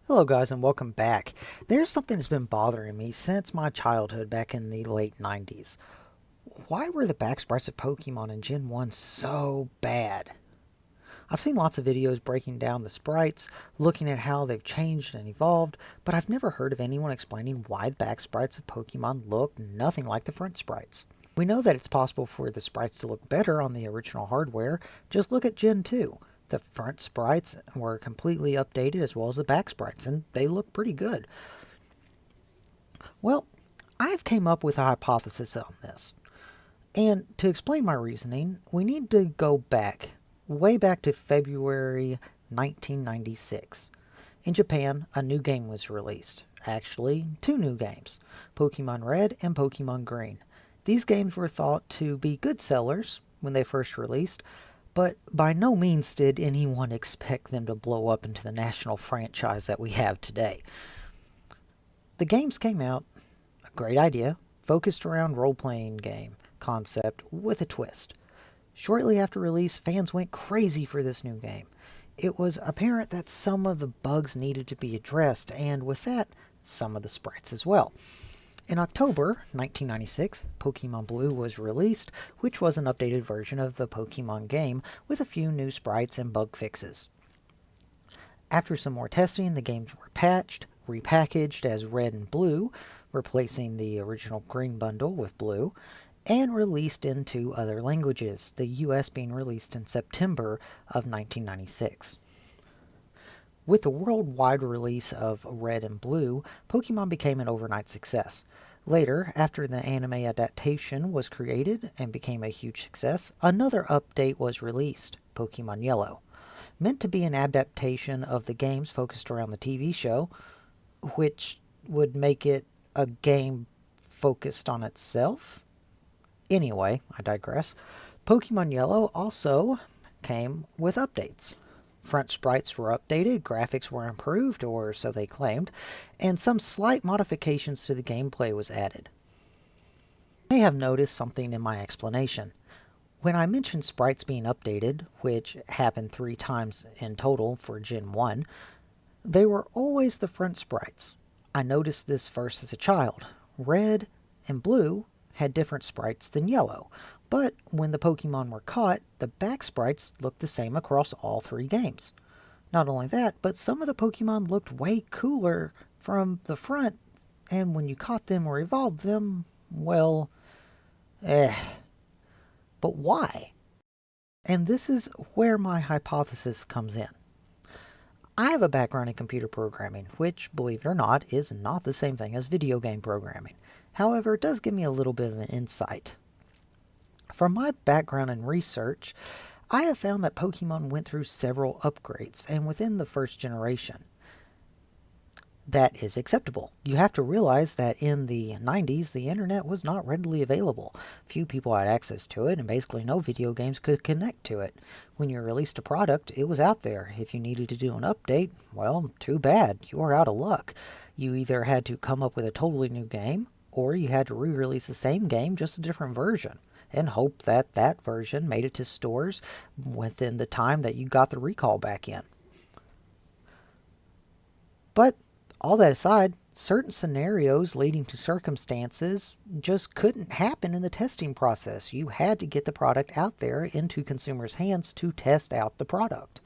Hello guys and welcome back. There's something that's been bothering me since my childhood back in the late 90s. Why were the back sprites of Pokemon in Gen 1 so bad? I've seen lots of videos breaking down the sprites, looking at how they've changed and evolved, but I've never heard of anyone explaining why the back sprites of Pokemon look nothing like the front sprites. We know that it's possible for the sprites to look better on the original hardware. Just look at Gen 2. The front sprites were completely updated as well as the back sprites, and they look pretty good. Well, I've came up with a hypothesis on this. And to explain my reasoning, we need to go back, way back to February 1996. In Japan, a new game was released. Actually, two new games, Pokemon Red and Pokemon Green. These games were thought to be good sellers when they first released, but by no means did anyone expect them to blow up into the national franchise that we have today. The games came out, a great idea, focused around role-playing game concept with a twist. Shortly after release, fans went crazy for this new game. It was apparent that some of the bugs needed to be addressed, and with that, some of the sprites as well. In October 1996, Pokemon Blue was released, which was an updated version of the Pokemon game with a few new sprites and bug fixes. After some more testing, the games were patched, repackaged as Red and Blue, replacing the original Green bundle with Blue, and released into other languages, the US being released in September of 1996. With the worldwide release of Red and Blue, Pokemon became an overnight success. Later, after the anime adaptation was created and became a huge success, another update was released, Pokemon Yellow. Meant to be an adaptation of the games focused around the TV show, which would make it a game focused on itself. Anyway, I digress. Pokemon Yellow also came with updates. Front sprites were updated, graphics were improved, or so they claimed, and some slight modifications to the gameplay was added. You may have noticed something in my explanation. When I mentioned sprites being updated, which happened 3 times in total for Gen 1, they were always the front sprites. I noticed this first as a child. Red and Blue had different sprites than Yellow, but when the Pokemon were caught, the back sprites looked the same across all 3 games. Not only that, but some of the Pokemon looked way cooler from the front, and when you caught them or evolved them, well, eh. But why? And this is where my hypothesis comes in. I have a background in computer programming, which, believe it or not, is not the same thing as video game programming. However, it does give me a little bit of an insight. From my background in research, I have found that Pokemon went through several upgrades, and within the first generation, that is acceptable. You have to realize that in the 90s, the internet was not readily available. Few people had access to it, and basically no video games could connect to it. When you released a product, it was out there. If you needed to do an update, well, too bad. You were out of luck. You either had to come up with a totally new game, or you had to re-release the same game, just a different version, and hope that that version made it to stores within the time that you got the recall back in. But all that aside, certain scenarios leading to circumstances just couldn't happen in the testing process. You had to get the product out there into consumers' hands to test out the product.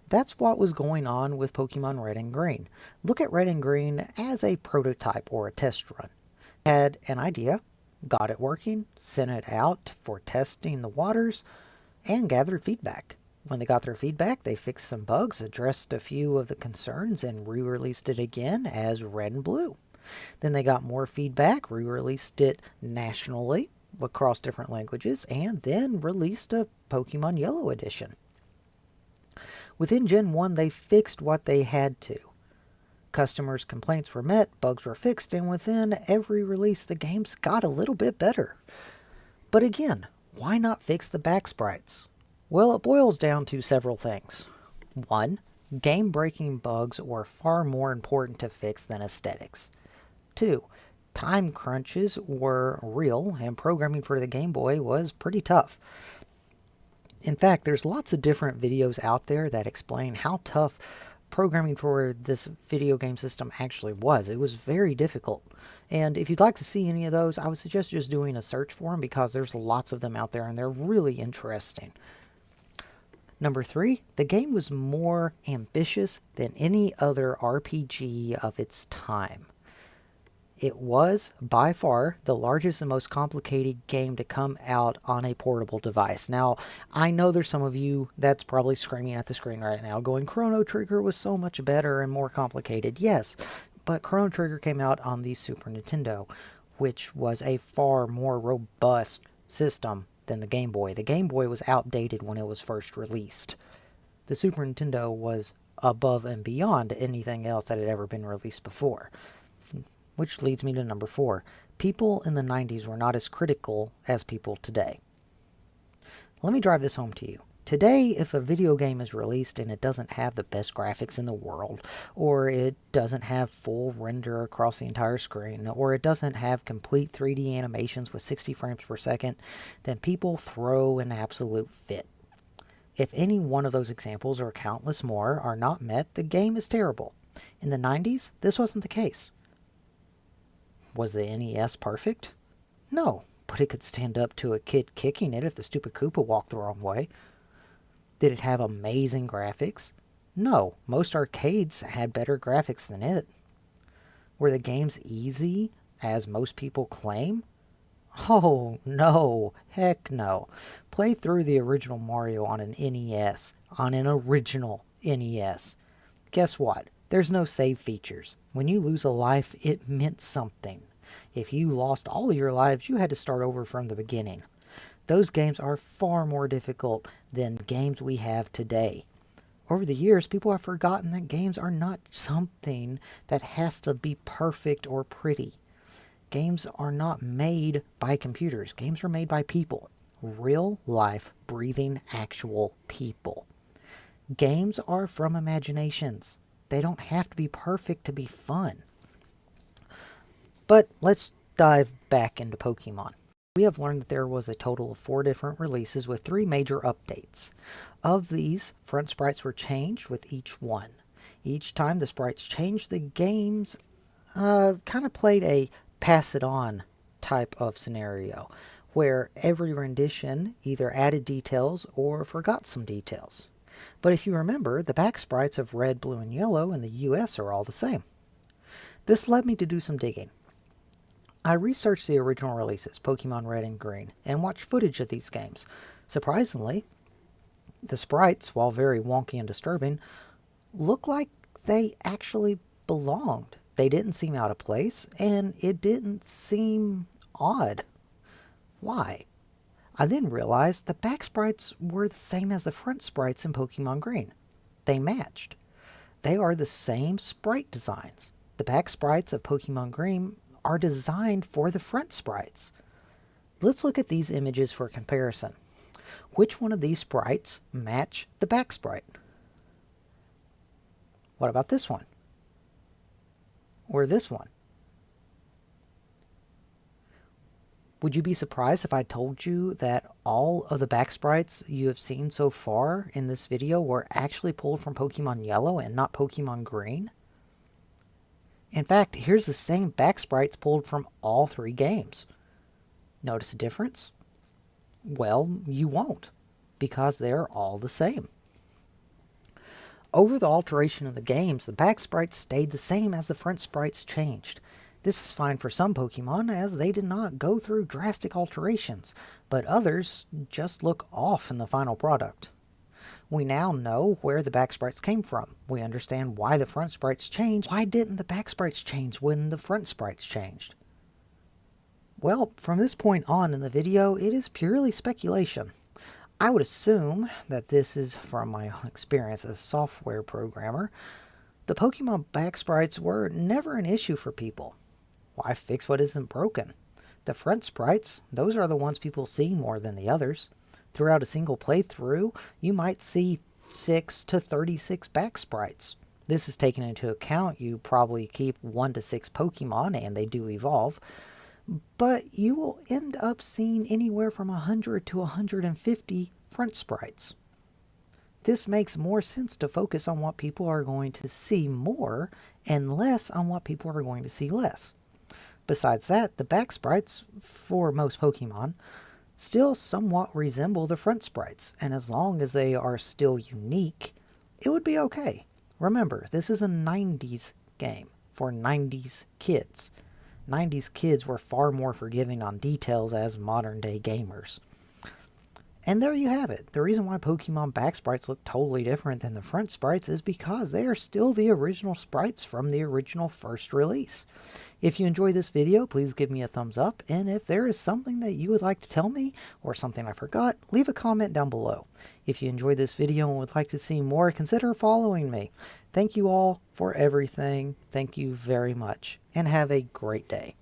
That's what was going on with Pokemon Red and Green. Look at Red and Green as a prototype or a test run. Had an idea, got it working, sent it out for testing the waters, and gathered feedback. When they got their feedback, they fixed some bugs, addressed a few of the concerns, and re-released it again as Red and Blue. Then they got more feedback, re-released it nationally across different languages, and then released a Pokemon Yellow edition. Within Gen 1, they fixed what they had to. Customers' complaints were met, bugs were fixed, and within every release, the games got a little bit better. But again, why not fix the back sprites? Well, it boils down to several things. 1. Game-breaking bugs were far more important to fix than aesthetics. 2. Time crunches were real, and programming for the Game Boy was pretty tough. In fact, there's lots of different videos out there that explain how tough programming for this video game system actually was. It was very difficult. And if you'd like to see any of those, I would suggest just doing a search for them because there's lots of them out there and they're really interesting. Number 3, the game was more ambitious than any other RPG of its time. It was, by far, the largest and most complicated game to come out on a portable device. Now, I know there's some of you that's probably screaming at the screen right now, going, Chrono Trigger was so much better and more complicated. Yes, but Chrono Trigger came out on the Super Nintendo, which was a far more robust system than the Game Boy. The Game Boy was outdated when it was first released. The Super Nintendo was above and beyond anything else that had ever been released before. Which leads me to number 4. People in the 90s were not as critical as people today. Let me drive this home to you. Today, if a video game is released and it doesn't have the best graphics in the world, or it doesn't have full render across the entire screen, or it doesn't have complete 3D animations with 60 frames per second, then people throw an absolute fit. If any one of those examples, or countless more, are not met, the game is terrible. In the 90s, this wasn't the case. Was the NES perfect? No, but it could stand up to a kid kicking it if the stupid Koopa walked the wrong way. Did it have amazing graphics? No, most arcades had better graphics than it. Were the games easy, as most people claim? Oh, no. Heck no. Play through the original Mario on an NES, on an original NES. Guess what? There's no save features. When you lose a life, it meant something. If you lost all of your lives, you had to start over from the beginning. Those games are far more difficult than games we have today. Over the years, people have forgotten that games are not something that has to be perfect or pretty. Games are not made by computers. Games are made by people. Real life, breathing, actual people. Games are from imaginations. They don't have to be perfect to be fun. But let's dive back into Pokemon. We have learned that there was a total of 4 different releases with 3 major updates. Of these, front sprites were changed with each one. Each time the sprites changed, the games kind of played a pass it on type of scenario, where every rendition either added details or forgot some details. But if you remember, the back sprites of red, blue, and yellow in the US are all the same. This led me to do some digging. I researched the original releases, Pokemon Red and Green, and watched footage of these games. Surprisingly, the sprites, while very wonky and disturbing, look like they actually belonged. They didn't seem out of place, and it didn't seem odd. Why? I then realized the back sprites were the same as the front sprites in Pokemon Green. They matched. They are the same sprite designs. The back sprites of Pokemon Green are designed for the front sprites. Let's look at these images for comparison. Which one of these sprites match the back sprite? What about this one? Or this one? Would you be surprised if I told you that all of the back sprites you have seen so far in this video were actually pulled from Pokemon Yellow and not Pokemon Green? In fact, here's the same back sprites pulled from all 3 games. Notice a difference? Well, you won't, because they're all the same. Over the alteration of the games, the back sprites stayed the same as the front sprites changed. This is fine for some Pokemon, as they did not go through drastic alterations, but others just look off in the final product. We now know where the back sprites came from. We understand why the front sprites changed. Why didn't the back sprites change when the front sprites changed? Well, from this point on in the video, it is purely speculation. I would assume that this is from my own experience as a software programmer. The Pokemon back sprites were never an issue for people. Why fix what isn't broken? The front sprites, those are the ones people see more than the others. Throughout a single playthrough, you might see 6 to 36 back sprites. This is taken into account. You probably keep 1 to 6 Pokemon, and they do evolve. But you will end up seeing anywhere from 100 to 150 front sprites. This makes more sense to focus on what people are going to see more and less on what people are going to see less. Besides that, the back sprites, for most Pokemon, still somewhat resemble the front sprites, and as long as they are still unique, it would be okay. Remember, this is a 90s game for 90s kids. 90s kids were far more forgiving on details as modern day gamers. And there you have it. The reason why Pokemon back sprites look totally different than the front sprites is because they are still the original sprites from the original first release. If you enjoyed this video, please give me a thumbs up, and if there is something that you would like to tell me, or something I forgot, leave a comment down below. If you enjoyed this video and would like to see more, consider following me. Thank you all for everything. Thank you very much, and have a great day.